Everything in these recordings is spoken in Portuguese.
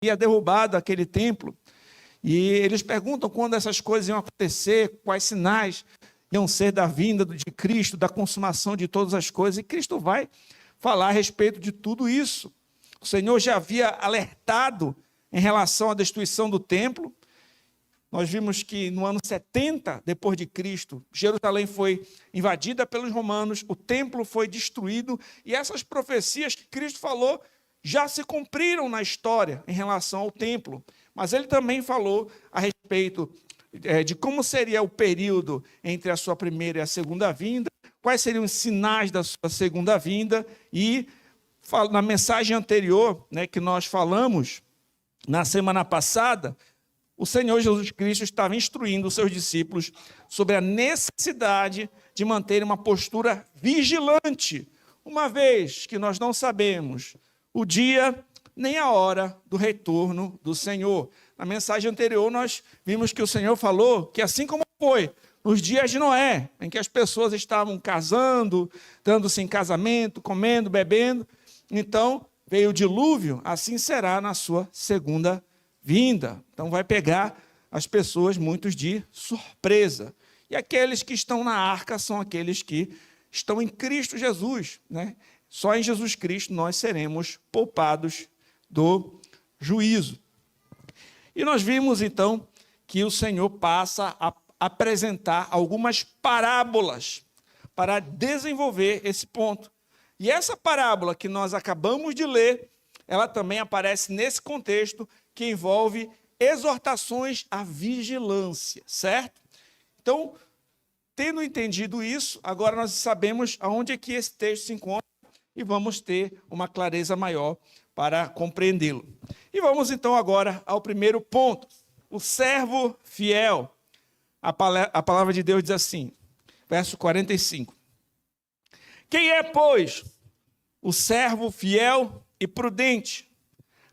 havia derrubado aquele templo. E eles perguntam quando essas coisas iam acontecer, quais sinais iam ser da vinda de Cristo, da consumação de todas as coisas. E Cristo vai falar a respeito de tudo isso. O Senhor já havia alertado em relação à destruição do templo. Nós vimos que no ano 70 depois de Cristo, Jerusalém foi invadida pelos romanos, o templo foi destruído, e essas profecias que Cristo falou já se cumpriram na história em relação ao templo. Mas ele também falou a respeito de como seria o período entre a sua primeira e a segunda vinda, quais seriam os sinais da sua segunda vinda, e na mensagem anterior, que nós falamos na semana passada, o Senhor Jesus Cristo estava instruindo os seus discípulos sobre a necessidade de manter uma postura vigilante, uma vez que nós não sabemos o dia nem a hora do retorno do Senhor. Na mensagem anterior, nós vimos que o Senhor falou que assim como foi nos dias de Noé, em que as pessoas estavam casando, dando-se em casamento, comendo, bebendo, então veio o dilúvio, assim será na sua segunda vinda. Então vai pegar as pessoas, muitos, de surpresa. E aqueles que estão na arca são aqueles que estão em Cristo Jesus, Só em Jesus Cristo nós seremos poupados do juízo. E nós vimos, então, que o Senhor passa a apresentar algumas parábolas para desenvolver esse ponto. E essa parábola que nós acabamos de ler, ela também aparece nesse contexto que envolve exortações à vigilância, certo? Então, tendo entendido isso, agora nós sabemos aonde é que esse texto se encontra e vamos ter uma clareza maior para compreendê-lo. E vamos então agora ao primeiro ponto, o servo fiel. A palavra de Deus diz assim, verso 45. Quem é, pois, o servo fiel e prudente,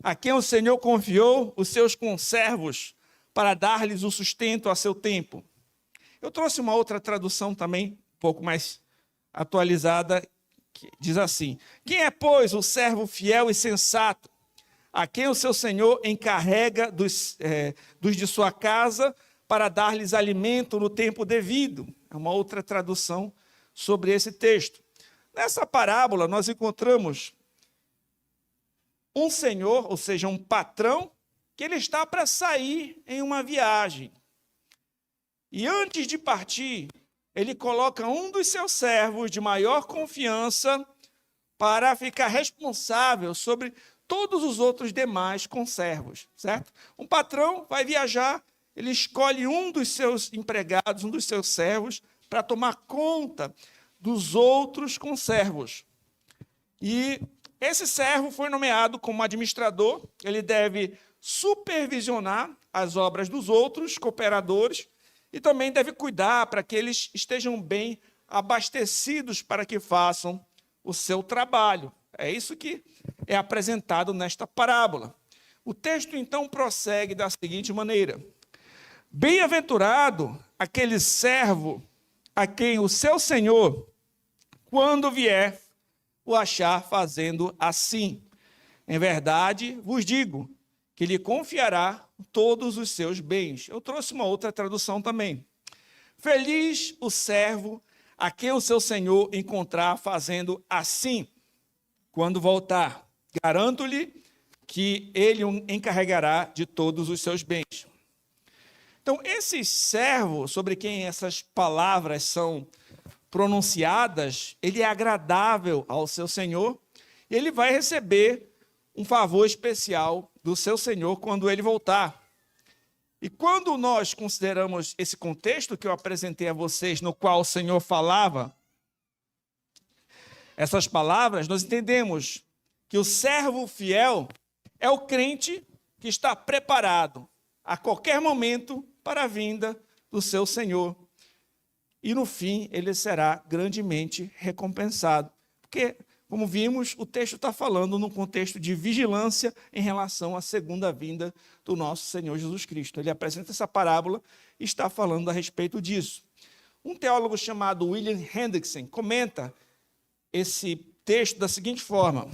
a quem o Senhor confiou os seus conservos para dar-lhes o sustento a seu tempo? Eu trouxe uma outra tradução também, um pouco mais atualizada, que diz assim: quem é, pois, o servo fiel e sensato, a quem o seu Senhor encarrega dos de sua casa para dar-lhes alimento no tempo devido? É uma outra tradução sobre esse texto. Nessa parábola, nós encontramos um senhor, ou seja, um patrão, que ele está para sair em uma viagem. E antes de partir, ele coloca um dos seus servos de maior confiança para ficar responsável sobre todos os outros demais conservos, certo? Um patrão vai viajar, ele escolhe um dos seus empregados, um dos seus servos, para tomar conta dos outros conservos. E esse servo foi nomeado como administrador, ele deve supervisionar as obras dos outros cooperadores e também deve cuidar para que eles estejam bem abastecidos para que façam o seu trabalho. É isso que é apresentado nesta parábola. O texto, então, prossegue da seguinte maneira: bem-aventurado aquele servo a quem o seu senhor, quando vier, o achar fazendo assim. Em verdade, vos digo que lhe confiará todos os seus bens. Eu trouxe uma outra tradução também. Feliz o servo a quem o seu senhor encontrar fazendo assim, quando voltar. Garanto-lhe que ele o encarregará de todos os seus bens. Então, esse servo, sobre quem essas palavras são pronunciadas, ele é agradável ao seu senhor e ele vai receber um favor especial do seu senhor quando ele voltar. E quando nós consideramos esse contexto que eu apresentei a vocês, no qual o Senhor falava essas palavras, nós entendemos que o servo fiel é o crente que está preparado a qualquer momento para a vinda do seu Senhor. E no fim ele será grandemente recompensado. Porque, como vimos, o texto está falando num contexto de vigilância em relação à segunda vinda do nosso Senhor Jesus Cristo. Ele apresenta essa parábola e está falando a respeito disso. Um teólogo chamado William Hendrickson comenta esse texto da seguinte forma: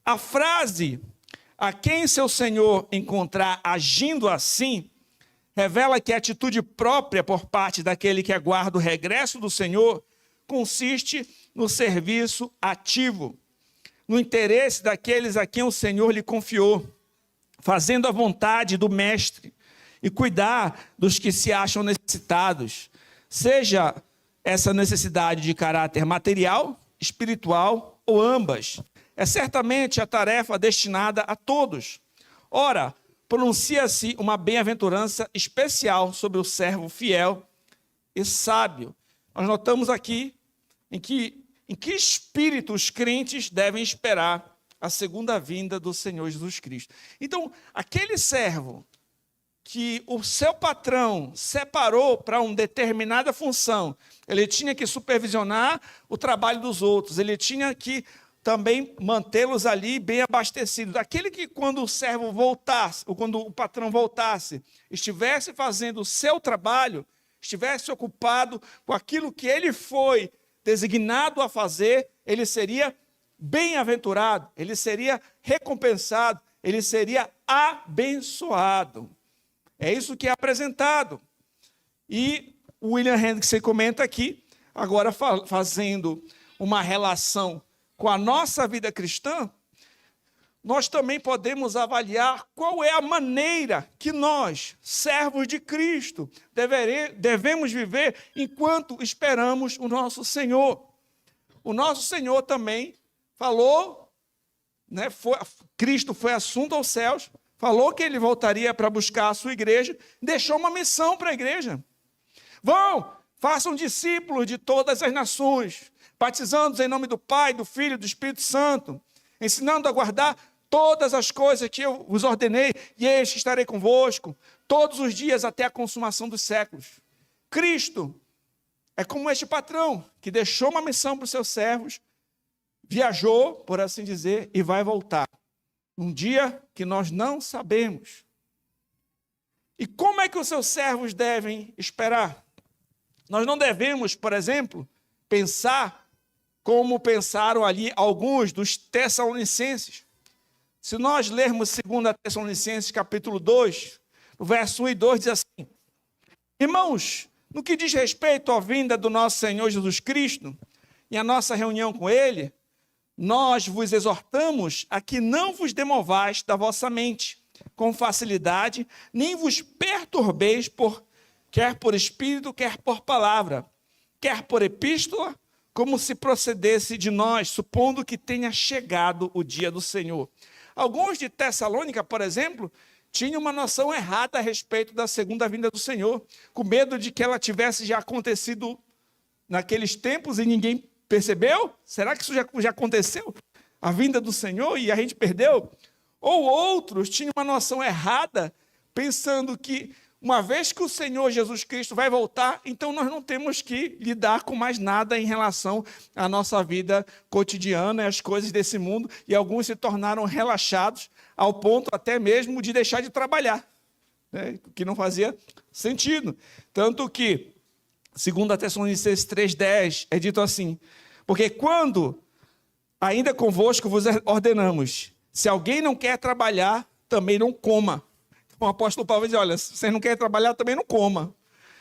a frase a quem seu senhor encontrar agindo assim, revela que a atitude própria por parte daquele que aguarda o regresso do Senhor consiste no serviço ativo, no interesse daqueles a quem o Senhor lhe confiou, fazendo a vontade do Mestre e cuidar dos que se acham necessitados, seja essa necessidade de caráter material, espiritual ou ambas. É certamente a tarefa destinada a todos. Ora, pronuncia-se uma bem-aventurança especial sobre o servo fiel e sábio. Nós notamos aqui em que espírito os crentes devem esperar a segunda vinda do Senhor Jesus Cristo. Então, aquele servo que o seu patrão separou para uma determinada função, ele tinha que supervisionar o trabalho dos outros, ele tinha que também mantê-los ali bem abastecidos. Aquele que quando o servo voltasse, ou quando o patrão voltasse, estivesse fazendo o seu trabalho, estivesse ocupado com aquilo que ele foi designado a fazer, ele seria bem-aventurado, ele seria recompensado, ele seria abençoado. É isso que é apresentado. E o William Hendrickson comenta aqui, agora fazendo uma relação com a nossa vida cristã, nós também podemos avaliar qual é a maneira que nós, servos de Cristo, devemos viver enquanto esperamos o nosso Senhor. O nosso Senhor também falou, né, Cristo foi assunto aos céus, falou que ele voltaria para buscar a sua igreja, deixou uma missão para a igreja. Vão, façam discípulos de todas as nações, batizando-os em nome do Pai, do Filho e do Espírito Santo, ensinando a guardar todas as coisas que eu vos ordenei, e eis que estarei convosco todos os dias até a consumação dos séculos. Cristo é como este patrão que deixou uma missão para os seus servos, viajou, por assim dizer, e vai voltar. Um dia que nós não sabemos. E como é que os seus servos devem esperar? Nós não devemos, por exemplo, pensar como pensaram ali alguns dos Tessalonicenses. Se nós lermos 2 Tessalonicenses capítulo 2, no verso 1 e 2 diz assim: irmãos, no que diz respeito à vinda do nosso Senhor Jesus Cristo e à nossa reunião com Ele, nós vos exortamos a que não vos demovais da vossa mente com facilidade, nem vos perturbeis quer por espírito, quer por palavra, quer por epístola, como se procedesse de nós, supondo que tenha chegado o dia do Senhor. Alguns de Tessalônica, por exemplo, tinham uma noção errada a respeito da segunda vinda do Senhor, com medo de que ela tivesse já acontecido naqueles tempos e ninguém percebeu? Será que isso já aconteceu? A vinda do Senhor e a gente perdeu? Ou outros tinham uma noção errada, pensando que uma vez que o Senhor Jesus Cristo vai voltar, então nós não temos que lidar com mais nada em relação à nossa vida cotidiana e às coisas desse mundo, e alguns se tornaram relaxados ao ponto até mesmo de deixar de trabalhar, né? Que não fazia sentido. Tanto que, segundo a Tessalonicenses 3,10, é dito assim: porque quando ainda convosco vos ordenamos, se alguém não quer trabalhar, também não coma. O apóstolo Paulo diz: olha, se você não quer trabalhar, também não coma.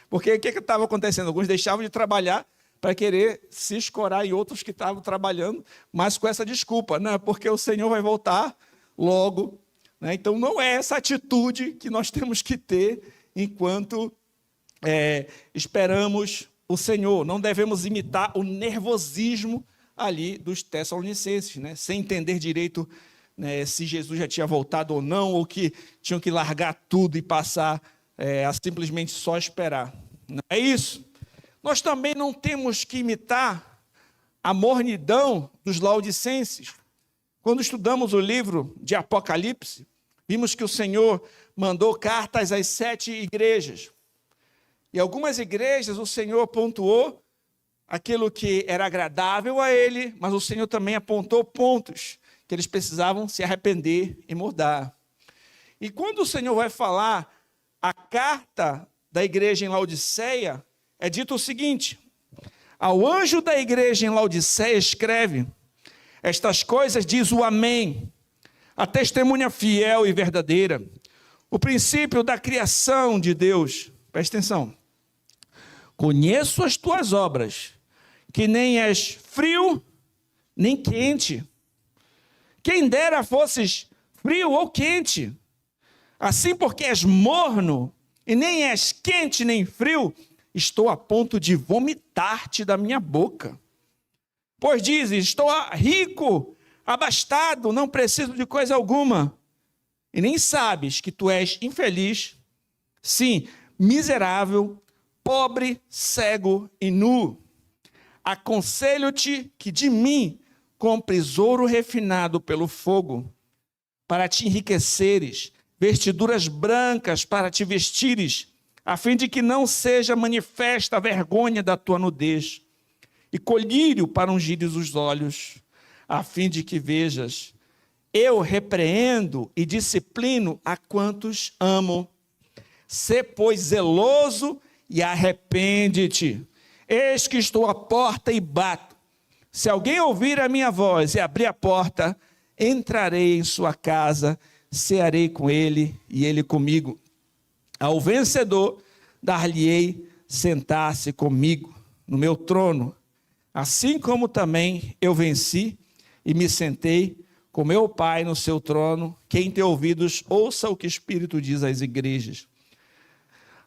Porque o que estava acontecendo? Alguns deixavam de trabalhar para querer se escorar em outros que estavam trabalhando, mas com essa desculpa, né? Porque o Senhor vai voltar logo, né? Então não é essa atitude que nós temos que ter enquanto esperamos o Senhor. Não devemos imitar o nervosismo ali dos Tessalonicenses, né? Sem entender direito, né, se Jesus já tinha voltado ou não, ou que tinham que largar tudo e passar a simplesmente só esperar. Não é isso. Nós também não temos que imitar a mornidão dos laodicenses. Quando estudamos o livro de Apocalipse, vimos que o Senhor mandou cartas às 7 igrejas. E algumas igrejas o Senhor pontuou aquilo que era agradável a ele, mas o Senhor também apontou pontos que eles precisavam se arrepender e mudar. E quando o Senhor vai falar a carta da igreja em Laodiceia, é dito o seguinte: ao anjo da igreja em Laodiceia escreve: estas coisas diz o Amém, a testemunha fiel e verdadeira, o princípio da criação de Deus. Presta atenção. Conheço as tuas obras, que nem és frio, nem quente. Quem dera fosses frio ou quente. Assim, porque és morno, e nem és quente nem frio, estou a ponto de vomitar-te da minha boca. Pois dizes, estou rico, abastado, não preciso de coisa alguma. E nem sabes que tu és infeliz, sim, miserável, pobre, cego e nu. Aconselho-te que de mim compres ouro refinado pelo fogo, para te enriqueceres, vestiduras brancas para te vestires, a fim de que não seja manifesta a vergonha da tua nudez, e colírio para ungires os olhos, a fim de que vejas. Eu repreendo e disciplino a quantos amo. Sê, pois, zeloso e arrepende-te. Eis que estou à porta e bato. Se alguém ouvir a minha voz e abrir a porta, entrarei em sua casa, cearei com ele e ele comigo. Ao vencedor, dar-lhe-ei sentar-se comigo no meu trono, assim como também eu venci e me sentei com meu Pai no seu trono. Quem tem ouvidos, ouça o que o Espírito diz às igrejas.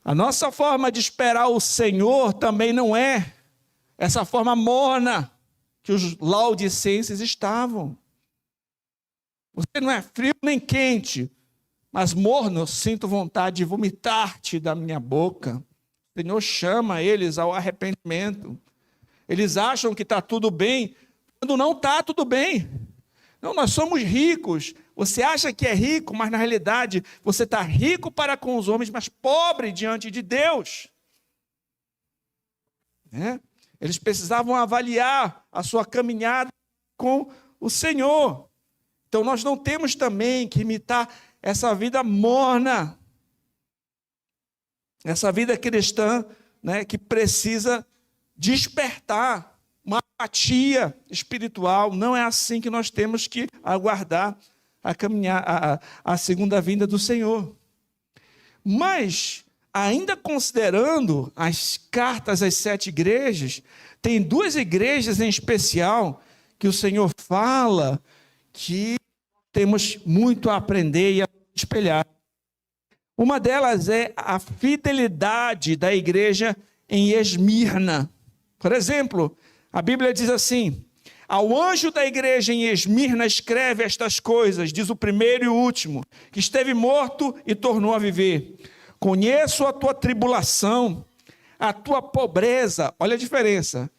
A nossa forma de esperar o Senhor também não é essa forma morna que os laodicenses estavam. Você não é frio nem quente, mas morno, eu sinto vontade de vomitar-te da minha boca. O Senhor chama eles ao arrependimento. Eles acham que está tudo bem, quando não está tudo bem. Não, nós somos ricos. Você acha que é rico, mas na realidade você está rico para com os homens, mas pobre diante de Deus. Eles precisavam avaliar a sua caminhada com o Senhor. Então nós não temos também que imitar essa vida morna, essa vida cristã, que precisa despertar uma apatia espiritual. Não é assim que nós temos que aguardar a caminhar a segunda vinda do Senhor. Mas, ainda considerando as cartas às 7 igrejas, tem 2 igrejas em especial que o Senhor fala que temos muito a aprender e a espelhar. Uma delas é a fidelidade da igreja em Esmirna. Por exemplo, a Bíblia diz assim: ao anjo da igreja em Esmirna escreve estas coisas, diz o primeiro e o último, que esteve morto e tornou a viver. Conheço a tua tribulação, a tua pobreza. Olha a diferença.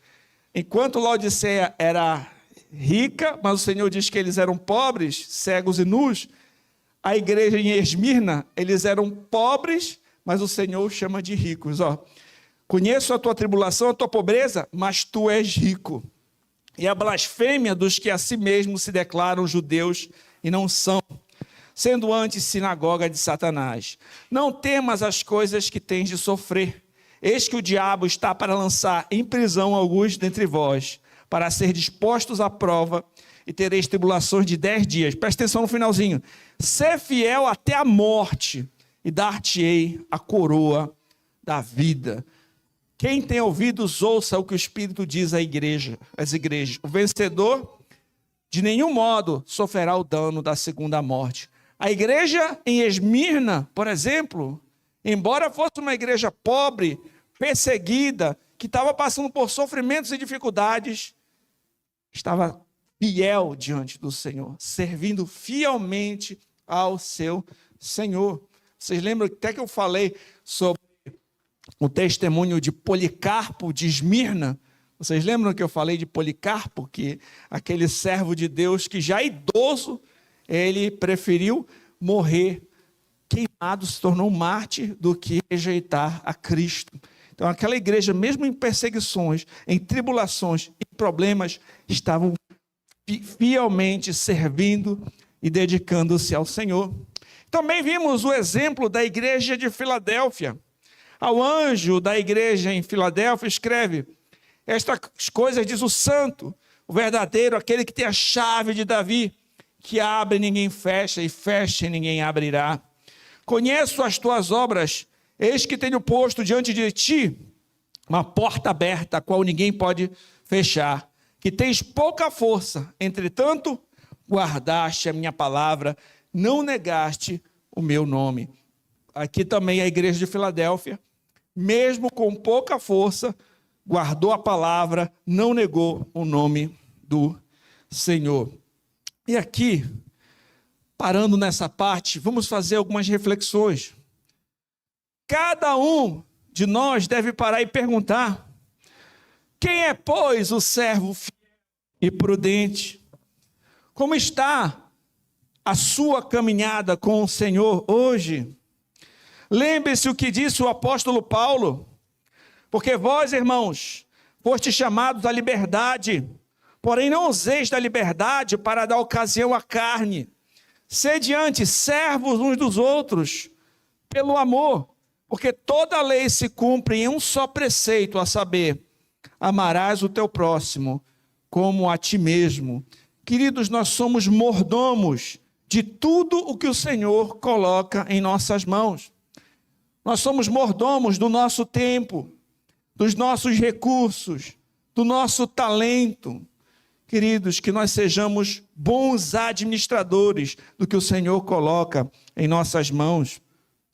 Enquanto Laodiceia era rica, mas o Senhor diz que eles eram pobres, cegos e nus, a igreja em Esmirna, eles eram pobres, mas o Senhor chama de ricos. Conheço a tua tribulação, a tua pobreza, mas tu és rico. E a blasfêmia dos que a si mesmos se declaram judeus e não são, sendo antes sinagoga de Satanás. Não temas as coisas que tens de sofrer. Eis que o diabo está para lançar em prisão alguns dentre vós, para ser dispostos à prova, e tereis tribulações de 10 dias. Presta atenção no finalzinho. Sê fiel até a morte, e dar-te-ei a coroa da vida. Quem tem ouvidos, ouça o que o Espírito diz às igrejas. O vencedor, de nenhum modo, sofrerá o dano da segunda morte. A igreja em Esmirna, por exemplo, embora fosse uma igreja pobre, perseguida, que estava passando por sofrimentos e dificuldades, estava fiel diante do Senhor, servindo fielmente ao seu Senhor. Vocês lembram até que eu falei sobre o testemunho de Policarpo de Esmirna? Vocês lembram que eu falei de Policarpo, que aquele servo de Deus que já idoso, ele preferiu morrer queimado, se tornou um mártir, do que rejeitar a Cristo. Então aquela igreja, mesmo em perseguições, em tribulações, em problemas, estavam fielmente servindo e dedicando-se ao Senhor. Também vimos o exemplo da igreja de Filadélfia. Ao anjo da igreja em Filadélfia escreve: estas coisas diz o santo, o verdadeiro, aquele que tem a chave de Davi, que abre e ninguém fecha, e fecha e ninguém abrirá. Conheço as tuas obras, eis que tenho posto diante de ti uma porta aberta, a qual ninguém pode fechar, que tens pouca força, entretanto, guardaste a minha palavra, não negaste o meu nome. Aqui também a igreja de Filadélfia, mesmo com pouca força, guardou a palavra, não negou o nome do Senhor. E aqui, parando nessa parte, vamos fazer algumas reflexões. Cada um de nós deve parar e perguntar: quem é, pois, o servo fiel e prudente? Como está a sua caminhada com o Senhor hoje? Lembre-se o que disse o apóstolo Paulo: porque vós, irmãos, fostes chamados à liberdade, porém não useis da liberdade para dar ocasião à carne. Sede antes servos uns dos outros, pelo amor, porque toda a lei se cumpre em um só preceito, a saber, amarás o teu próximo como a ti mesmo. Queridos, nós somos mordomos de tudo o que o Senhor coloca em nossas mãos. Nós somos mordomos do nosso tempo, dos nossos recursos, do nosso talento. Queridos, que nós sejamos bons administradores do que o Senhor coloca em nossas mãos.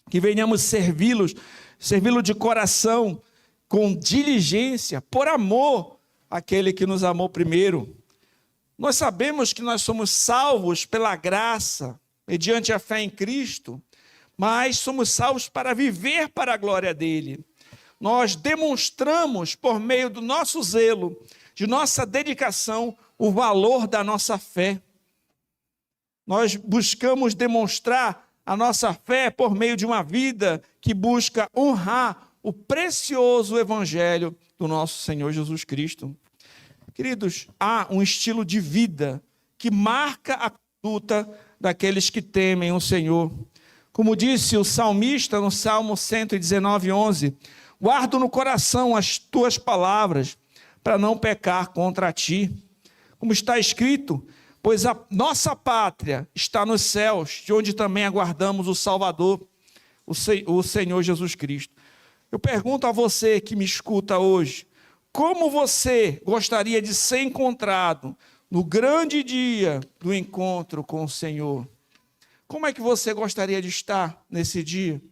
Que venhamos servi-lo de coração, com diligência, por amor àquele que nos amou primeiro. Nós sabemos que nós somos salvos pela graça, mediante a fé em Cristo, mas somos salvos para viver para a glória dele. Nós demonstramos, por meio do nosso zelo, de nossa dedicação, o valor da nossa fé. Nós buscamos demonstrar a nossa fé por meio de uma vida que busca honrar o precioso evangelho do nosso Senhor Jesus Cristo. Queridos, há um estilo de vida que marca a conduta daqueles que temem o Senhor. Como disse o salmista no Salmo 119:11, guardo no coração as tuas palavras, para não pecar contra ti. Como está escrito, pois a nossa pátria está nos céus, de onde também aguardamos o Salvador, o Senhor Jesus Cristo. Eu pergunto a você que me escuta hoje, como você gostaria de ser encontrado no grande dia do encontro com o Senhor? Como é que você gostaria de estar nesse dia?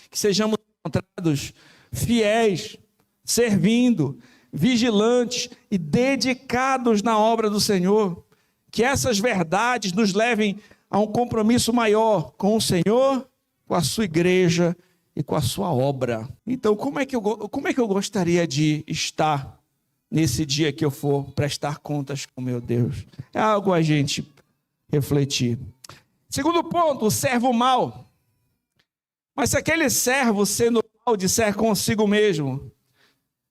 Que sejamos encontrados fiéis, servindo, vigilantes e dedicados na obra do Senhor. Que essas verdades nos levem a um compromisso maior com o Senhor, com a sua igreja e com a sua obra. Então, como é que eu gostaria de estar nesse dia que eu for prestar contas com meu Deus? É algo a gente refletir. Segundo ponto, o servo mau. Mas se aquele servo, sendo mau, disser consigo mesmo: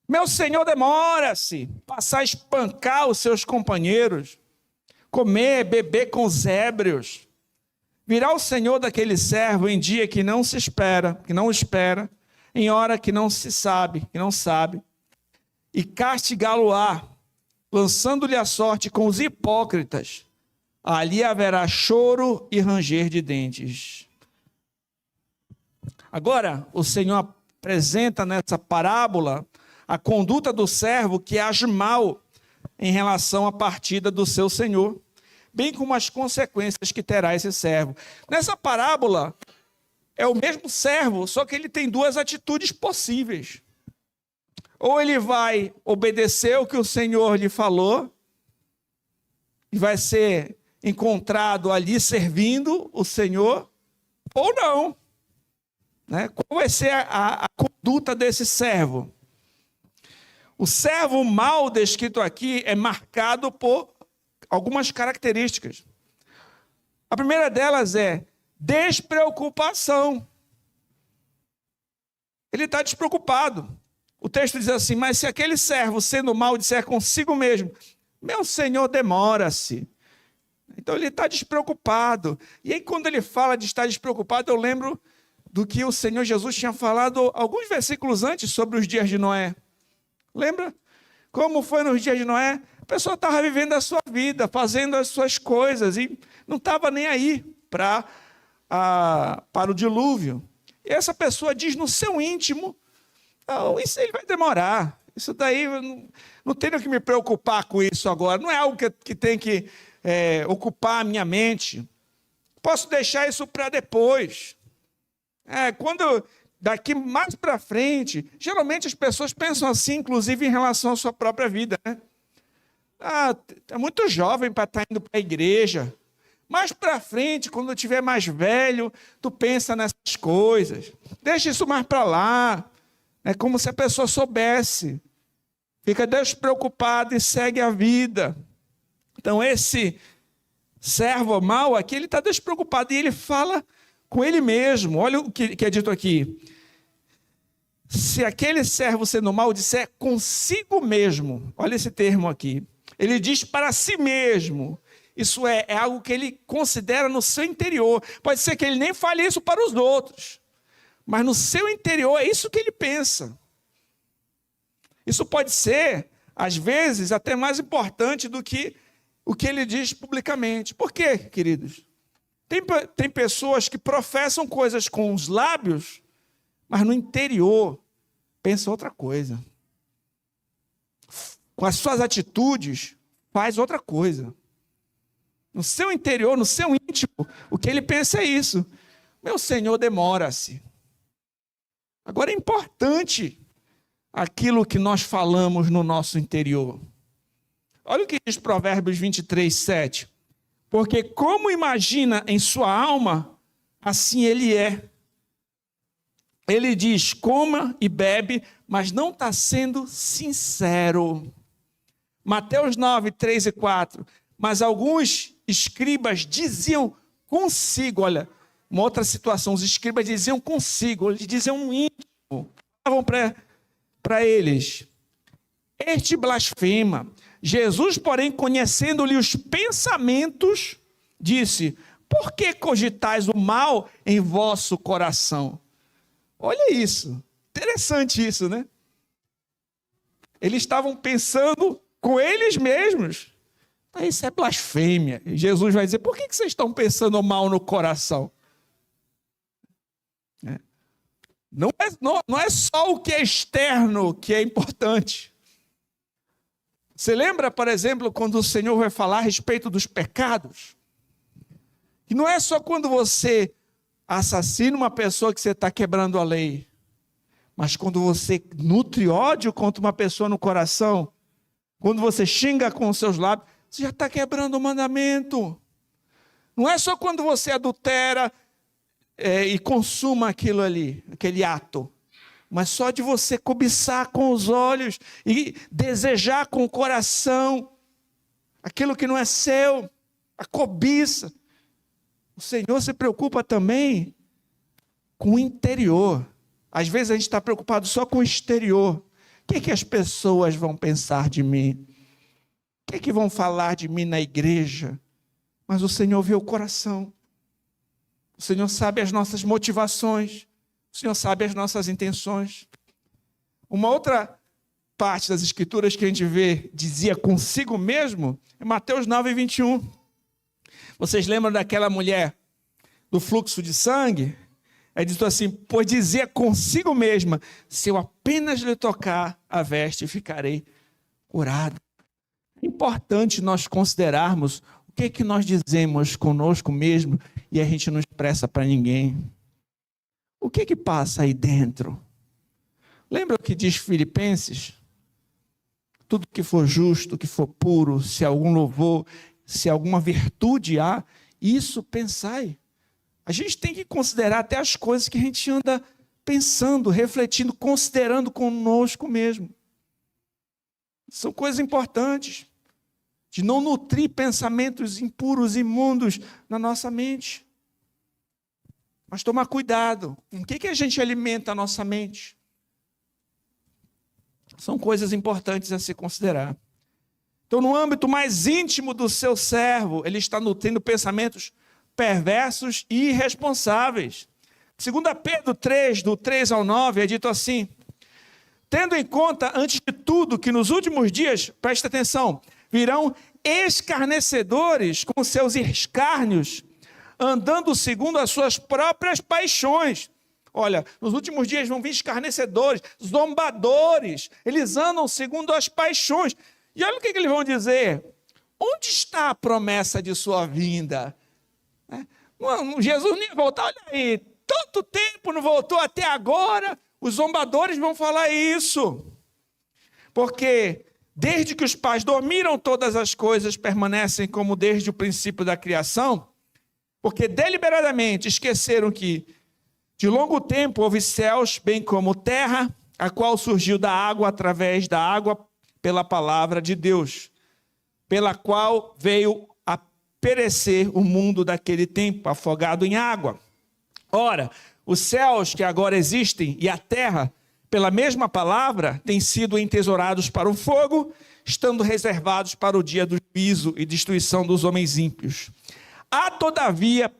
meu senhor demora-se, passar a espancar os seus companheiros, comer, beber com os ébrios, virá o senhor daquele servo em dia que não se espera, que não espera, em hora que não se sabe, que não sabe, e castigá-lo-á, lançando-lhe a sorte com os hipócritas. Ali haverá choro e ranger de dentes. Agora, o Senhor apresenta nessa parábola a conduta do servo que age mal em relação à partida do seu senhor, bem como as consequências que terá esse servo. Nessa parábola, é o mesmo servo, só que ele tem duas atitudes possíveis. Ou ele vai obedecer o que o Senhor lhe falou, e vai ser encontrado ali servindo o Senhor, ou não. Né? Qual vai ser a conduta desse servo? O servo mau descrito aqui é marcado por algumas características. A primeira delas é despreocupação. Ele está despreocupado. O texto diz assim: mas se aquele servo, sendo mau, disser consigo mesmo: meu senhor demora-se. Então ele está despreocupado. E aí quando ele fala de estar despreocupado, eu lembro do que o Senhor Jesus tinha falado alguns versículos antes sobre os dias de Noé. Lembra? Como foi nos dias de Noé? pessoa estava vivendo a sua vida, fazendo as suas coisas, e não estava nem aí para o dilúvio. E essa pessoa diz no seu íntimo: não, isso aí vai demorar. Isso daí, não tenho que me preocupar com isso agora. Não é algo que tem que ocupar a minha mente. Posso deixar isso para depois. Quando daqui mais para frente, geralmente as pessoas pensam assim, inclusive em relação à sua própria vida, né? É muito jovem para estar indo para a igreja. Mais para frente, quando eu estiver mais velho, tu pensa nessas coisas. Deixa isso mais para lá. É como se a pessoa soubesse. Fica despreocupado e segue a vida. Então esse servo mau aqui, ele está despreocupado e ele fala com ele mesmo. Olha o que é dito aqui. Se aquele servo sendo mau disser consigo mesmo, olha esse termo aqui. Ele diz para si mesmo. Isso é algo que ele considera no seu interior. Pode ser que ele nem fale isso para os outros, mas no seu interior é isso que ele pensa. Isso pode ser, às vezes, até mais importante do que o que ele diz publicamente. Por quê, queridos? Tem pessoas que professam coisas com os lábios, mas no interior pensa outra coisa. Com as suas atitudes, faz outra coisa. No seu interior, no seu íntimo, o que ele pensa é isso. Meu Senhor, demora-se. Agora é importante aquilo que nós falamos no nosso interior. Olha o que diz Provérbios 23, 7. Porque como imagina em sua alma, assim ele é. Ele diz, coma e bebe, mas não está sendo sincero. Mateus 9, 3 e 4. Mas alguns escribas diziam consigo, olha, uma outra situação, os escribas diziam consigo, eles diziam no íntimo, falavam para eles, este blasfema. Jesus, porém, conhecendo-lhe os pensamentos, disse, por que cogitais o mal em vosso coração? Olha isso, interessante isso, né? Eles estavam pensando com eles mesmos. Isso é blasfêmia. E Jesus vai dizer, por que vocês estão pensando mal no coração? Não é só o que é externo que é importante. Você lembra, por exemplo, quando o Senhor vai falar a respeito dos pecados? E não é só quando você assassina uma pessoa que você está quebrando a lei. Mas quando você nutre ódio contra uma pessoa no coração, quando você xinga com os seus lábios, você já está quebrando o mandamento. Não é só quando você adultera e consuma aquilo ali, aquele ato. Mas só de você cobiçar com os olhos e desejar com o coração aquilo que não é seu, a cobiça. O Senhor se preocupa também com o interior. Às vezes a gente está preocupado só com o exterior. O que as pessoas vão pensar de mim? O que vão falar de mim na igreja? Mas o Senhor vê o coração. O Senhor sabe as nossas motivações. O Senhor sabe as nossas intenções. Uma outra parte das Escrituras que a gente vê, dizia consigo mesmo, é Mateus 9, 21. Vocês lembram daquela mulher do fluxo de sangue? É dito assim, pois dizia consigo mesma, se eu apenas lhe tocar a veste, ficarei curado. É importante nós considerarmos o que nós dizemos conosco mesmo e a gente não expressa para ninguém. O que passa aí dentro? Lembra o que diz Filipenses? Tudo que for justo, que for puro, se algum louvor, se alguma virtude há, isso pensai. A gente tem que considerar até as coisas que a gente anda pensando, refletindo, considerando conosco mesmo. São coisas importantes, de não nutrir pensamentos impuros, imundos na nossa mente. Mas tomar cuidado, em que a gente alimenta a nossa mente? São coisas importantes a se considerar. Então, no âmbito mais íntimo do seu servo, ele está nutrindo pensamentos perversos e irresponsáveis. 2 Pedro 3, do 3 ao 9, é dito assim, tendo em conta, antes de tudo, que nos últimos dias, presta atenção, Virão escarnecedores com seus escárnios, andando segundo as suas próprias paixões. Olha, nos últimos dias vão vir escarnecedores, zombadores. Eles andam segundo as paixões. E olha o que eles vão dizer. Onde está a promessa de sua vinda? Jesus nem voltar. Olha aí, tanto tempo não voltou até agora. Os zombadores vão falar isso. Porque desde que os pais dormiram, todas as coisas permanecem como desde o princípio da criação. Porque deliberadamente esqueceram que de longo tempo houve céus, bem como terra, a qual surgiu da água através da água pela palavra de Deus, pela qual veio a perecer o mundo daquele tempo, afogado em água. Ora, os céus que agora existem e a terra, pela mesma palavra, têm sido entesourados para o fogo, estando reservados para o dia do juízo e destruição dos homens ímpios. Há, todavia,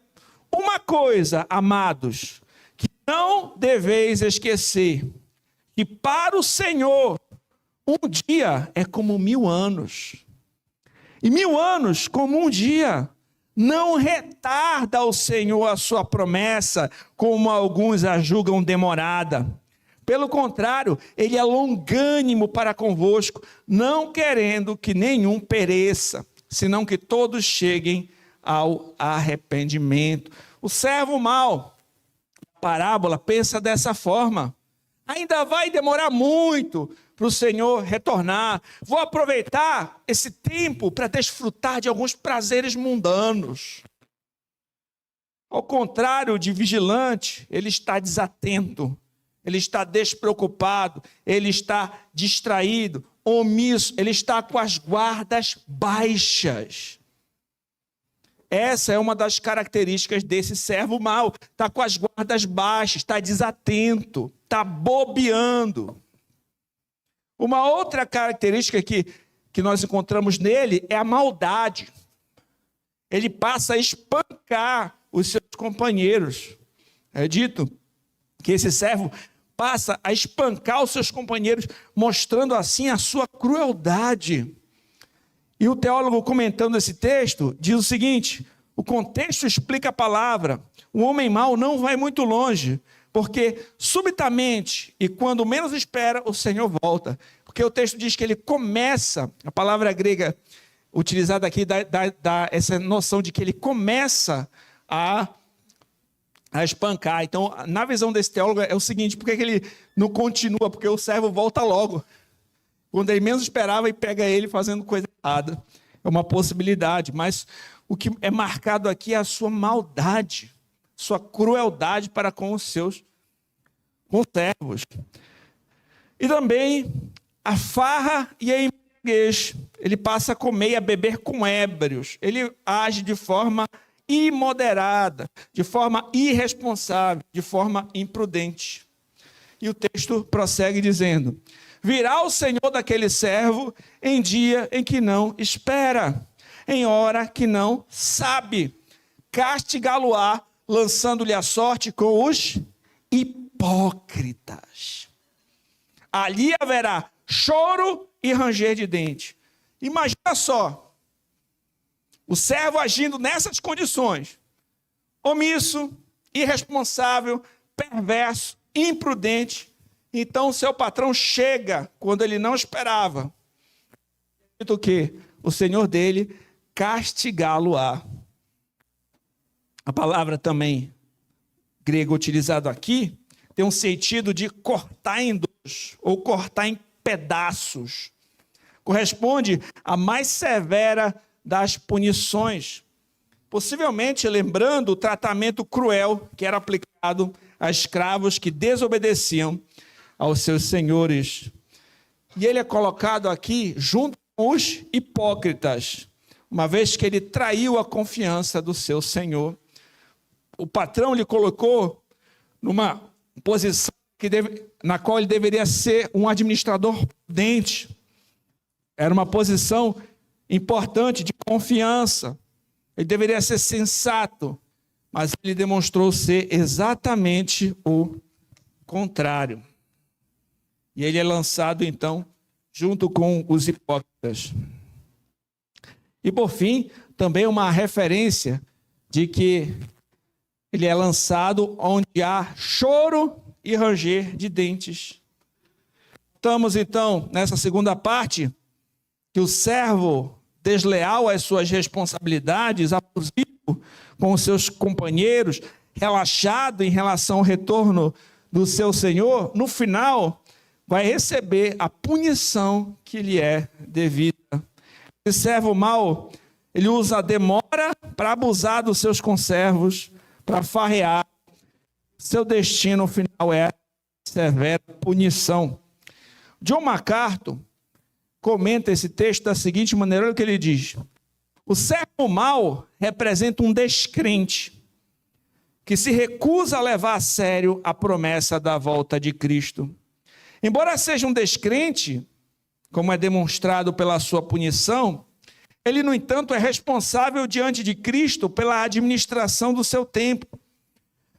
uma coisa, amados, que não deveis esquecer, que para o Senhor um dia é como 1000 anos, e 1000 anos como um dia. Não retarda o Senhor a sua promessa, como alguns a julgam demorada. Pelo contrário, ele é longânimo para convosco, não querendo que nenhum pereça, senão que todos cheguem ao arrependimento. O servo mau, a parábola, pensa dessa forma. Ainda vai demorar muito para o Senhor retornar. Vou aproveitar esse tempo para desfrutar de alguns prazeres mundanos. Ao contrário de vigilante, ele está desatento, ele está despreocupado, ele está distraído, omisso, ele está com as guardas baixas. Essa é uma das características desse servo mau. Está com as guardas baixas, está desatento, está bobeando. Uma outra característica que nós encontramos nele é a maldade. Ele passa a espancar os seus companheiros. É dito que esse servo passa a espancar os seus companheiros, mostrando assim a sua crueldade. E o teólogo, comentando esse texto, diz o seguinte: o contexto explica a palavra. O homem mau não vai muito longe, porque subitamente, e quando menos espera, o Senhor volta. Porque o texto diz que ele começa, a palavra grega utilizada aqui dá essa noção de que ele começa a espancar. Então, na visão desse teólogo, é o seguinte: por que ele não continua? Porque o servo volta logo. Quando ele menos esperava, e pega ele fazendo coisa errada. É uma possibilidade, mas o que é marcado aqui é a sua maldade, sua crueldade para com os seus servos. E também a farra e a embriaguez. Ele passa a comer e a beber com ébrios. Ele age de forma imoderada, de forma irresponsável, de forma imprudente. E o texto prossegue dizendo: virá o Senhor daquele servo em dia em que não espera, em hora que não sabe. Castigá-lo-á, lançando-lhe a sorte com os hipócritas. Ali haverá choro e ranger de dente. Imagina só, o servo agindo nessas condições: omisso, irresponsável, perverso, imprudente. Então, seu patrão chega quando ele não esperava. O que? O Senhor dele castigá-lo-á. A palavra também grega utilizada aqui tem um sentido de cortar em dois, ou cortar em pedaços. Corresponde à mais severa das punições. Possivelmente lembrando o tratamento cruel que era aplicado a escravos que desobedeciam aos seus senhores. E ele é colocado aqui junto com os hipócritas, uma vez que ele traiu a confiança do seu senhor. O patrão lhe colocou numa posição na qual ele deveria ser um administrador prudente. Era uma posição importante de confiança. Ele deveria ser sensato, mas ele demonstrou ser exatamente o contrário. E ele é lançado, então, junto com os hipócritas. E por fim, também uma referência de que ele é lançado onde há choro e ranger de dentes. Estamos então nessa segunda parte, que o servo desleal às suas responsabilidades, abusivo com os seus companheiros, relaxado em relação ao retorno do seu senhor, no final vai receber a punição que lhe é devida. Esse servo mau, ele usa a demora para abusar dos seus conservos, para farrear. Seu destino final é severa punição. John MacArthur comenta esse texto da seguinte maneira, olha o que ele diz: o servo mau representa um descrente que se recusa a levar a sério a promessa da volta de Cristo. Embora seja um descrente, como é demonstrado pela sua punição, ele, no entanto, é responsável diante de Cristo pela administração do seu tempo.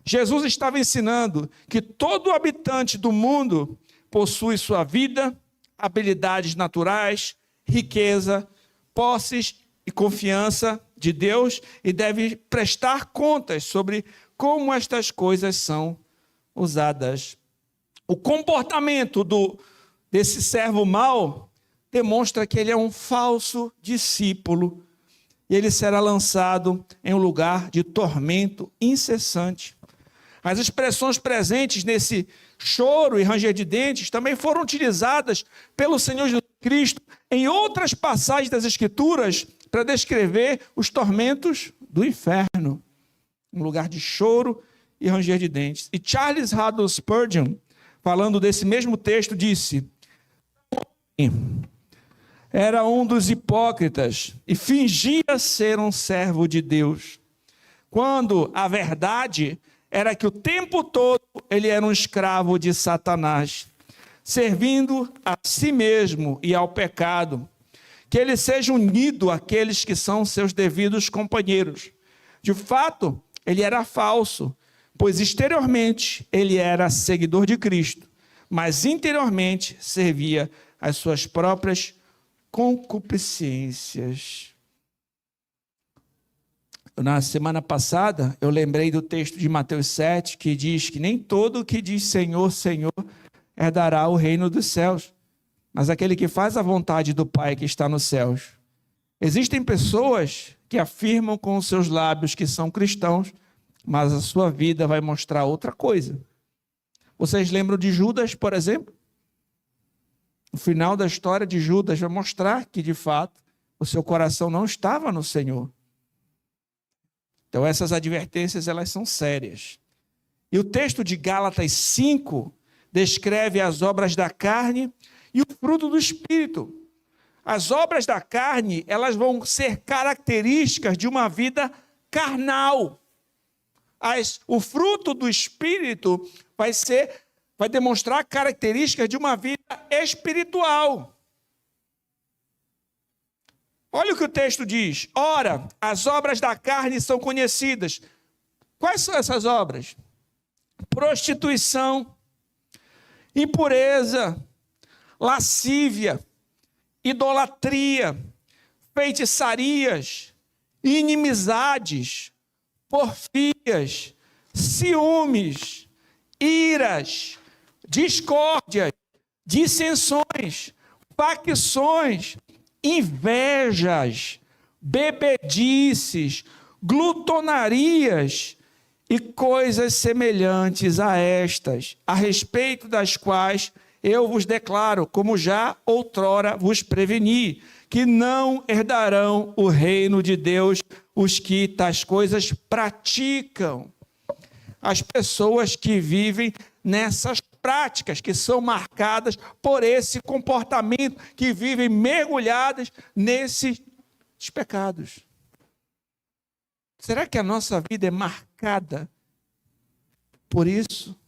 Jesus estava ensinando que todo habitante do mundo possui sua vida, habilidades naturais, riqueza, posses e confiança de Deus e deve prestar contas sobre como estas coisas são usadas. O comportamento desse servo mau demonstra que ele é um falso discípulo e ele será lançado em um lugar de tormento incessante. As expressões presentes nesse choro e ranger de dentes também foram utilizadas pelo Senhor Jesus Cristo em outras passagens das Escrituras para descrever os tormentos do inferno. Um lugar de choro e ranger de dentes. E Charles Haddon Spurgeon, falando desse mesmo texto, disse: era um dos hipócritas e fingia ser um servo de Deus, quando a verdade era que o tempo todo ele era um escravo de Satanás, servindo a si mesmo e ao pecado. Que ele seja unido àqueles que são seus devidos companheiros. De fato, ele era falso, pois exteriormente ele era seguidor de Cristo, mas interiormente servia às suas próprias concupiscências. Na semana passada, eu lembrei do texto de Mateus 7, que diz que nem todo o que diz Senhor, Senhor, herdará o reino dos céus, mas aquele que faz a vontade do Pai que está nos céus. Existem pessoas que afirmam com os seus lábios que são cristãos, mas a sua vida vai mostrar outra coisa. Vocês lembram de Judas, por exemplo? O final da história de Judas vai mostrar que, de fato, o seu coração não estava no Senhor. Então, essas advertências, elas são sérias. E o texto de Gálatas 5 descreve as obras da carne e o fruto do Espírito. As obras da carne, elas vão ser características de uma vida carnal. O fruto do Espírito vai demonstrar características de uma vida espiritual. Olha o que o texto diz. Ora, as obras da carne são conhecidas. Quais são essas obras? Prostituição, impureza, lascívia, idolatria, feitiçarias, inimizades, porfias, ciúmes, iras, discórdias, dissensões, facções, invejas, bebedices, glutonarias e coisas semelhantes a estas, a respeito das quais eu vos declaro, como já outrora vos preveni, que não herdarão o reino de Deus os que tais coisas praticam. As pessoas que vivem nessas práticas, que são marcadas por esse comportamento, que vivem mergulhadas nesses pecados. Será que a nossa vida é marcada por isso?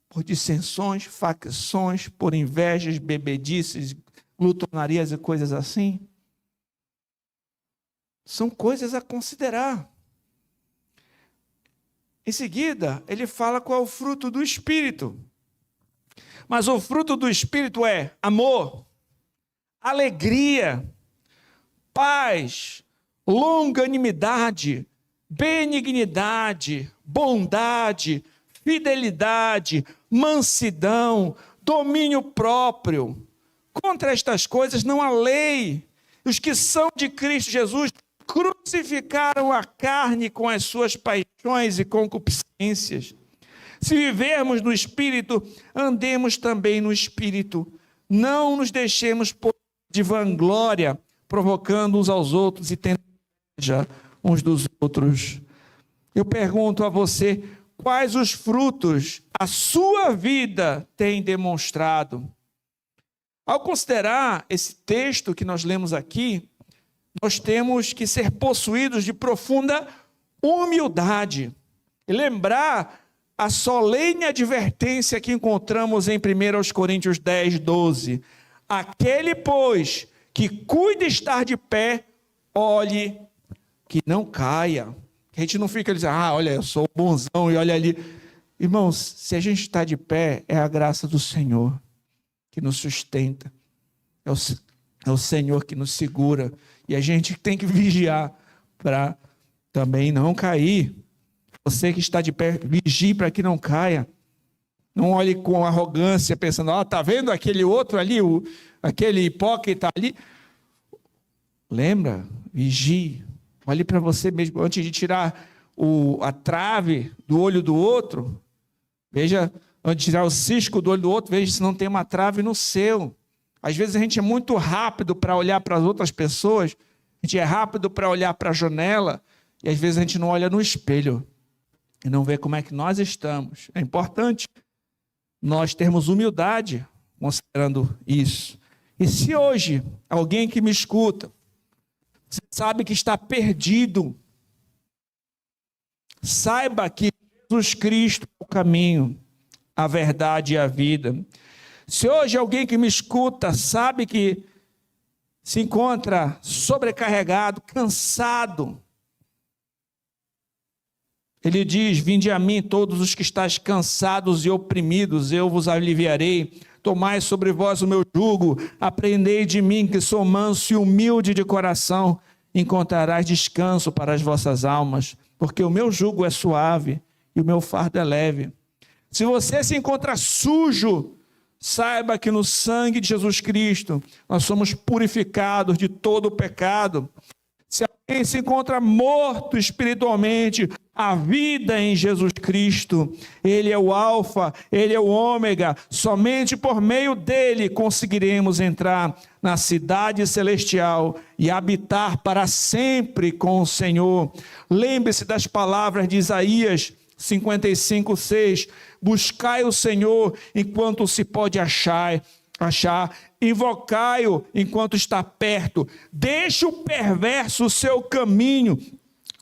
Por dissensões, facções, por invejas, bebedices, glutonarias e coisas assim? São coisas a considerar. Em seguida, ele fala qual é o fruto do Espírito. Mas o fruto do Espírito é amor, alegria, paz, longanimidade, benignidade, bondade, fidelidade, mansidão, domínio próprio. Contra estas coisas não há lei. Os que são de Cristo Jesus crucificaram a carne com as suas paixões e concupiscências. Se vivermos no Espírito, andemos também no Espírito. Não nos deixemos de vanglória, provocando uns aos outros e tendo inveja uns dos outros. Eu pergunto a você, quais os frutos a sua vida tem demonstrado? Ao considerar esse texto que nós lemos aqui, nós temos que ser possuídos de profunda humildade e lembrar a solene advertência que encontramos em 1 Coríntios 10, 12. Aquele, pois, que cuida estar de pé, olhe que não caia. A gente não fica dizendo, olha, eu sou bonzão e olha ali. Irmãos, se a gente está de pé, é a graça do Senhor que nos sustenta. É o Senhor que nos segura. E a gente tem que vigiar para também não cair. Você que está de pé, vigie para que não caia. Não olhe com arrogância, pensando, está vendo aquele outro ali, aquele hipócrita ali? Lembra, vigie. Olhe para você mesmo, antes de tirar a trave do olho do outro. Veja, antes de tirar o cisco do olho do outro, veja se não tem uma trave no seu. Às vezes a gente é muito rápido para olhar para as outras pessoas, a gente é rápido para olhar para a janela, e às vezes a gente não olha no espelho e não vê como é que nós estamos. É importante nós termos humildade considerando isso. E se hoje alguém que me escuta, você sabe que está perdido, saiba que Jesus Cristo é o caminho, a verdade e a vida. Se hoje alguém que me escuta sabe que se encontra sobrecarregado, cansado, ele diz, vinde a mim todos os que estáis cansados e oprimidos, eu vos aliviarei. Tomai sobre vós o meu jugo, aprendei de mim que sou manso e humilde de coração, encontrarás descanso para as vossas almas, porque o meu jugo é suave e o meu fardo é leve. Se você se encontra sujo, saiba que no sangue de Jesus Cristo nós somos purificados de todo o pecado. Se alguém se encontra morto espiritualmente, a vida em Jesus Cristo, Ele é o alfa, Ele é o ômega, somente por meio dEle conseguiremos entrar na cidade celestial e habitar para sempre com o Senhor. Lembre-se das palavras de Isaías 55:6, buscai o Senhor enquanto se pode achar, invocai-o enquanto está perto, deixe o perverso o seu caminho,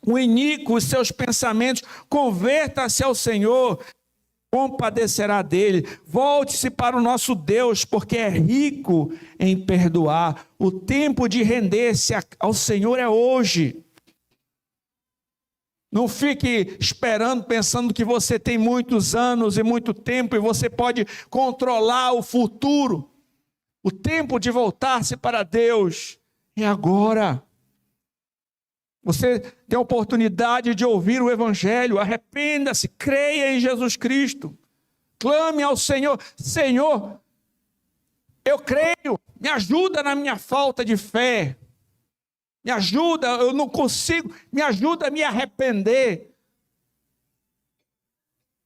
o iníquo os seus pensamentos, converta-se ao Senhor, compadecerá dele, volte-se para o nosso Deus, porque é rico em perdoar. O tempo de render-se ao Senhor é hoje. Não fique esperando, pensando que você tem muitos anos e muito tempo e você pode controlar o futuro. O tempo de voltar-se para Deus é agora. Você tem a oportunidade de ouvir o Evangelho, arrependa-se, creia em Jesus Cristo. Clame ao Senhor, Senhor, eu creio, me ajuda na minha falta de fé. Me ajuda, eu não consigo, me ajuda a me arrepender.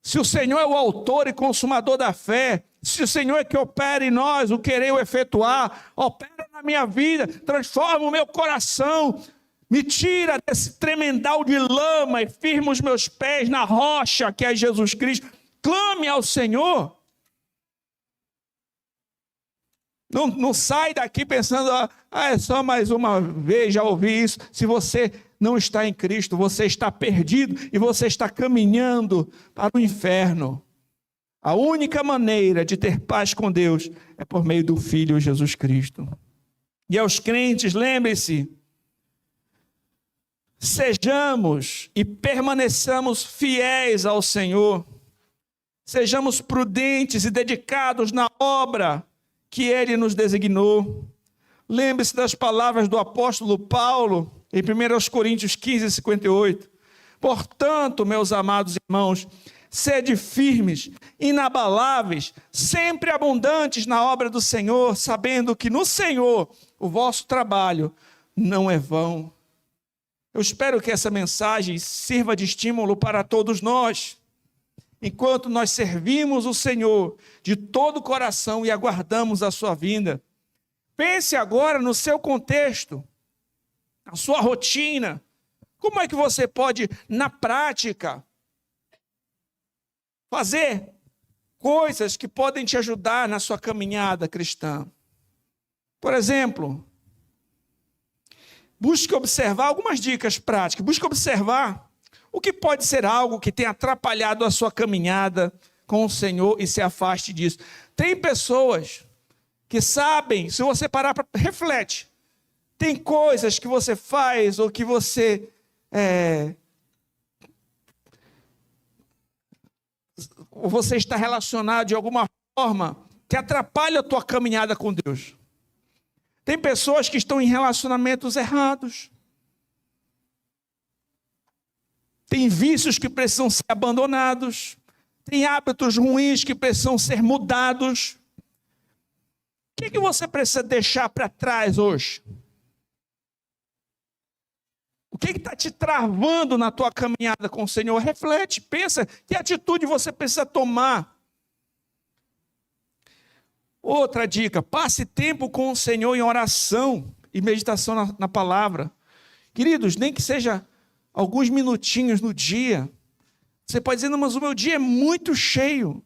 Se o Senhor é o autor e consumador da fé, se o Senhor é que opera em nós, o querer o efetuar, opera na minha vida, transforma o meu coração, me tira desse tremendal de lama e firma os meus pés na rocha que é Jesus Cristo. Clame ao Senhor. Não sai daqui pensando, é só mais uma vez, já ouvi isso. Se você não está em Cristo, você está perdido e você está caminhando para o inferno. A única maneira de ter paz com Deus é por meio do Filho Jesus Cristo. E aos crentes, lembre-se, sejamos e permaneçamos fiéis ao Senhor. Sejamos prudentes e dedicados na obra que Ele nos designou. Lembre-se das palavras do apóstolo Paulo, em 1 Coríntios 15, 58. Portanto, meus amados irmãos, sede firmes, inabaláveis, sempre abundantes na obra do Senhor, sabendo que no Senhor o vosso trabalho não é vão. Eu espero que essa mensagem sirva de estímulo para todos nós, enquanto nós servimos o Senhor de todo o coração e aguardamos a sua vinda. Pense agora no seu contexto, na sua rotina. Como é que você pode, na prática, fazer coisas que podem te ajudar na sua caminhada cristã? Por exemplo, busque observar algumas dicas práticas. Busque observar o que pode ser algo que tenha atrapalhado a sua caminhada com o Senhor e se afaste disso. Tem pessoas que sabem, se você parar para reflete, tem coisas que você faz ou que você ou você está relacionado de alguma forma que atrapalha a tua caminhada com Deus. Tem pessoas que estão em relacionamentos errados. Tem vícios que precisam ser abandonados. Tem hábitos ruins que precisam ser mudados. O que você precisa deixar para trás hoje? O que está te travando na tua caminhada com o Senhor? Reflete, pensa, que atitude você precisa tomar. Outra dica, passe tempo com o Senhor em oração e meditação na palavra. Queridos, nem que seja alguns minutinhos no dia. Você pode dizer, não, mas o meu dia é muito cheio,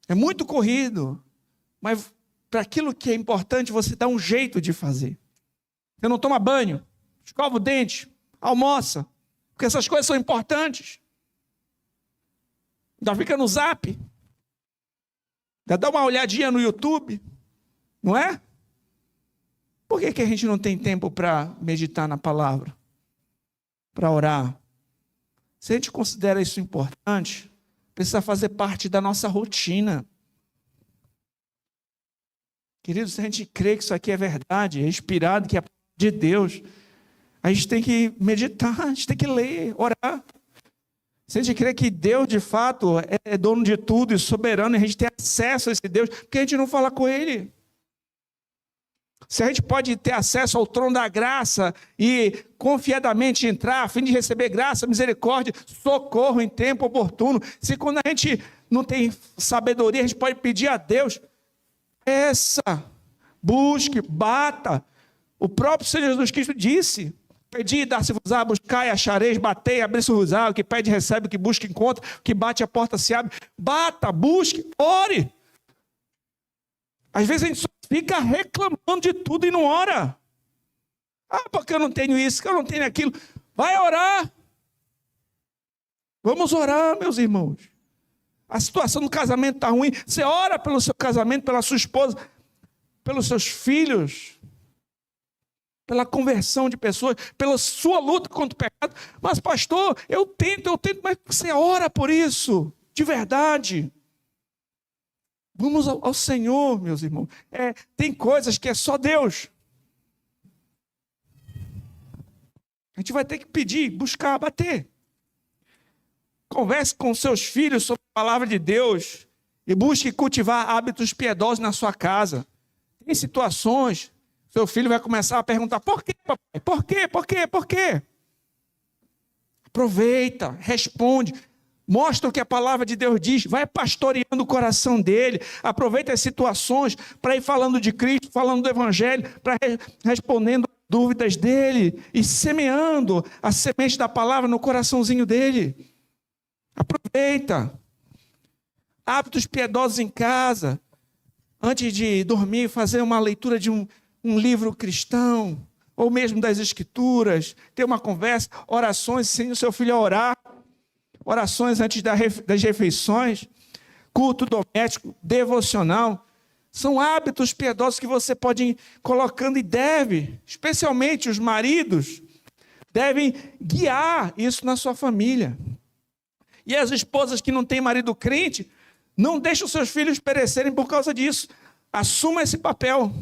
é muito corrido, mas para aquilo que é importante, você dá um jeito de fazer. Você não toma banho, escova o dente, almoça, porque essas coisas são importantes. Ainda fica no Zap, ainda dá uma olhadinha no YouTube, não é? Por que a gente não tem tempo para meditar na palavra? Para orar? Se a gente considera isso importante, precisa fazer parte da nossa rotina. Queridos, se a gente crê que isso aqui é verdade, é inspirado, que é de Deus, a gente tem que meditar, a gente tem que ler, orar. Se a gente crê que Deus, de fato, é dono de tudo e soberano, e a gente tem acesso a esse Deus, por que a gente não fala com Ele? Se a gente pode ter acesso ao trono da graça e confiadamente entrar, a fim de receber graça, misericórdia, socorro em tempo oportuno, se quando a gente não tem sabedoria, a gente pode pedir a Deus, peça, busque, bata. O próprio Senhor Jesus Cristo disse, pedi, dar-se-vos-á, buscai, achareis, batei, abrir-se-vos-á, o que pede recebe, o que busca encontra, o que bate a porta se abre. Bata, busque, ore. Às vezes a gente só fica reclamando de tudo e não ora. Ah, porque eu não tenho isso, que eu não tenho aquilo. Vai orar. Vamos orar, meus irmãos. A situação do casamento está ruim. Você ora pelo seu casamento, pela sua esposa, pelos seus filhos, pela conversão de pessoas, pela sua luta contra o pecado. Mas, pastor, eu tento, mas você ora por isso, de verdade. Vamos ao Senhor, meus irmãos. Tem coisas que é só Deus. A gente vai ter que pedir, buscar, bater. Converse com seus filhos sobre a palavra de Deus e busque cultivar hábitos piedosos na sua casa. Tem situações, seu filho vai começar a perguntar, por quê, papai? Por quê? Por quê? Por quê? Aproveita, responde. Mostra o que a palavra de Deus diz, vai pastoreando o coração dele, aproveita as situações para ir falando de Cristo, falando do Evangelho, para respondendo dúvidas dele e semeando a semente da palavra no coraçãozinho dele. Aproveita. Hábitos piedosos em casa, antes de dormir, fazer uma leitura de um livro cristão, ou mesmo das Escrituras, ter uma conversa, orações, ensine o seu filho a orar. Orações antes das refeições, culto doméstico, devocional. São hábitos piedosos que você pode ir colocando e deve, especialmente os maridos, devem guiar isso na sua família. E as esposas que não têm marido crente, não deixem os seus filhos perecerem por causa disso. Assuma esse papel.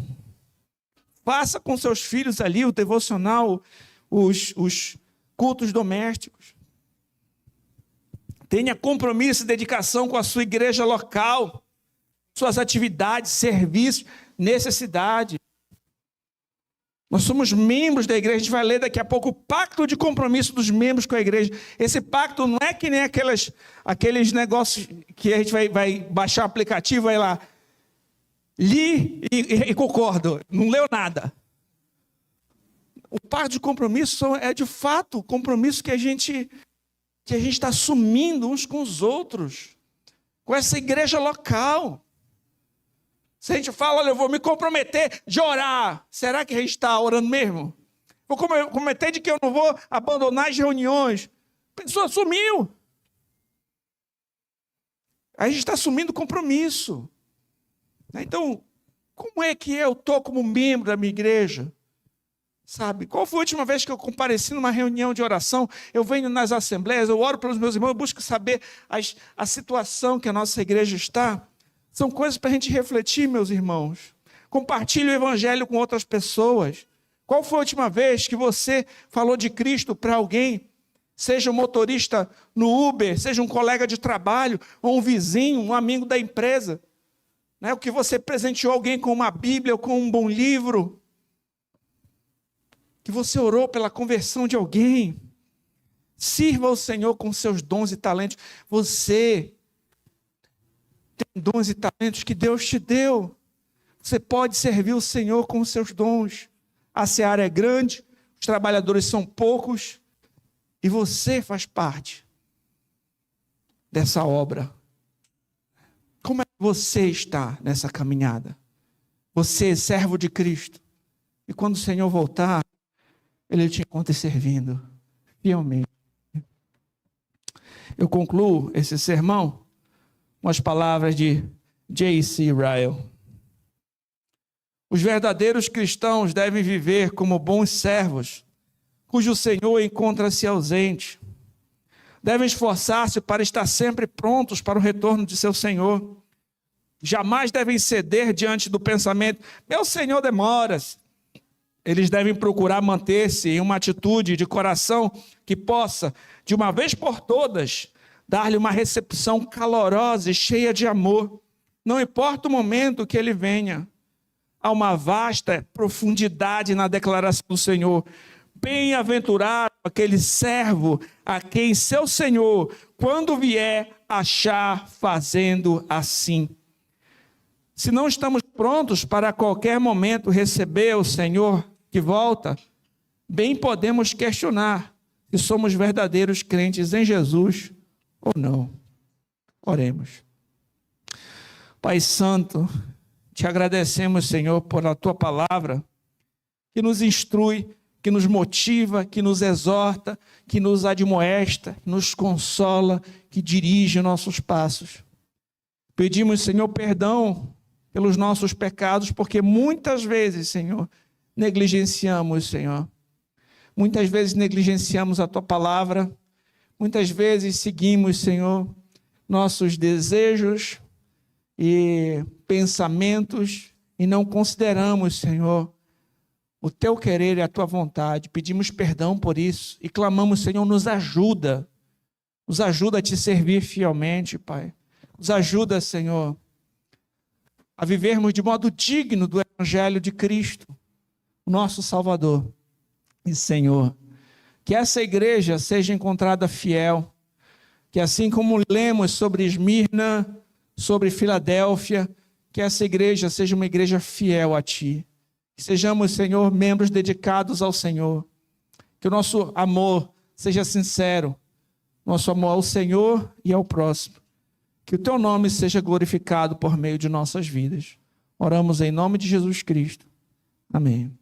Faça com seus filhos ali o devocional, os cultos domésticos. Tenha compromisso e dedicação com a sua igreja local, suas atividades, serviços, necessidade. Nós somos membros da igreja, a gente vai ler daqui a pouco o pacto de compromisso dos membros com a igreja. Esse pacto não é que nem aqueles negócios que a gente vai baixar o aplicativo, vai lá, li e concordo, não leu nada. O pacto de compromisso é de fato o compromisso que a gente está assumindo uns com os outros, com essa igreja local. Se a gente fala, olha, eu vou me comprometer de orar, será que a gente está orando mesmo? Vou comprometer de que eu não vou abandonar as reuniões. A pessoa assumiu. A gente está assumindo compromisso. Então, como é que eu estou como membro da minha igreja? Sabe, qual foi a última vez que eu compareci numa reunião de oração? Eu venho nas assembleias, eu oro pelos meus irmãos, eu busco saber a situação que a nossa igreja está. São coisas para a gente refletir, meus irmãos. Compartilhe o evangelho com outras pessoas. Qual foi a última vez que você falou de Cristo para alguém? Seja um motorista no Uber, seja um colega de trabalho, ou um vizinho, um amigo da empresa. Não é o que você presenteou alguém com uma Bíblia ou com um bom livro. Que você orou pela conversão de alguém. Sirva ao Senhor com seus dons e talentos. Você tem dons e talentos que Deus te deu. Você pode servir o Senhor com os seus dons. A seara é grande, os trabalhadores são poucos, e você faz parte dessa obra. Como é que você está nessa caminhada? Você é servo de Cristo. E quando o Senhor voltar, Ele te encontra servindo fielmente. Eu concluo esse sermão com as palavras de J.C. Ryle. Os verdadeiros cristãos devem viver como bons servos, cujo Senhor encontra-se ausente. Devem esforçar-se para estar sempre prontos para o retorno de seu Senhor. Jamais devem ceder diante do pensamento, meu Senhor demora-se. Eles devem procurar manter-se em uma atitude de coração que possa, de uma vez por todas, dar-lhe uma recepção calorosa e cheia de amor. Não importa o momento que ele venha. Há uma vasta profundidade na declaração do Senhor. Bem-aventurado aquele servo a quem seu Senhor, quando vier, achar fazendo assim. Se não estamos prontos para a qualquer momento receber o Senhor que volta, bem podemos questionar se somos verdadeiros crentes em Jesus ou não. Oremos. Pai Santo, te agradecemos, Senhor, por a tua palavra, que nos instrui, que nos motiva, que nos exorta, que nos admoesta, nos consola, que dirige nossos passos. Pedimos, Senhor, perdão pelos nossos pecados, porque muitas vezes, Senhor, negligenciamos, Senhor. Muitas vezes negligenciamos a tua palavra, muitas vezes seguimos, Senhor, nossos desejos e pensamentos e não consideramos, Senhor, o teu querer e a tua vontade. Pedimos perdão por isso e clamamos, Senhor, nos ajuda a te servir fielmente, Pai. Nos ajuda, Senhor, a vivermos de modo digno do Evangelho de Cristo, o nosso Salvador e Senhor. Que essa igreja seja encontrada fiel, que assim como lemos sobre Esmirna, sobre Filadélfia, que essa igreja seja uma igreja fiel a Ti. Que sejamos, Senhor, membros dedicados ao Senhor. Que o nosso amor seja sincero, nosso amor ao Senhor e ao próximo. Que o Teu nome seja glorificado por meio de nossas vidas. Oramos em nome de Jesus Cristo. Amém.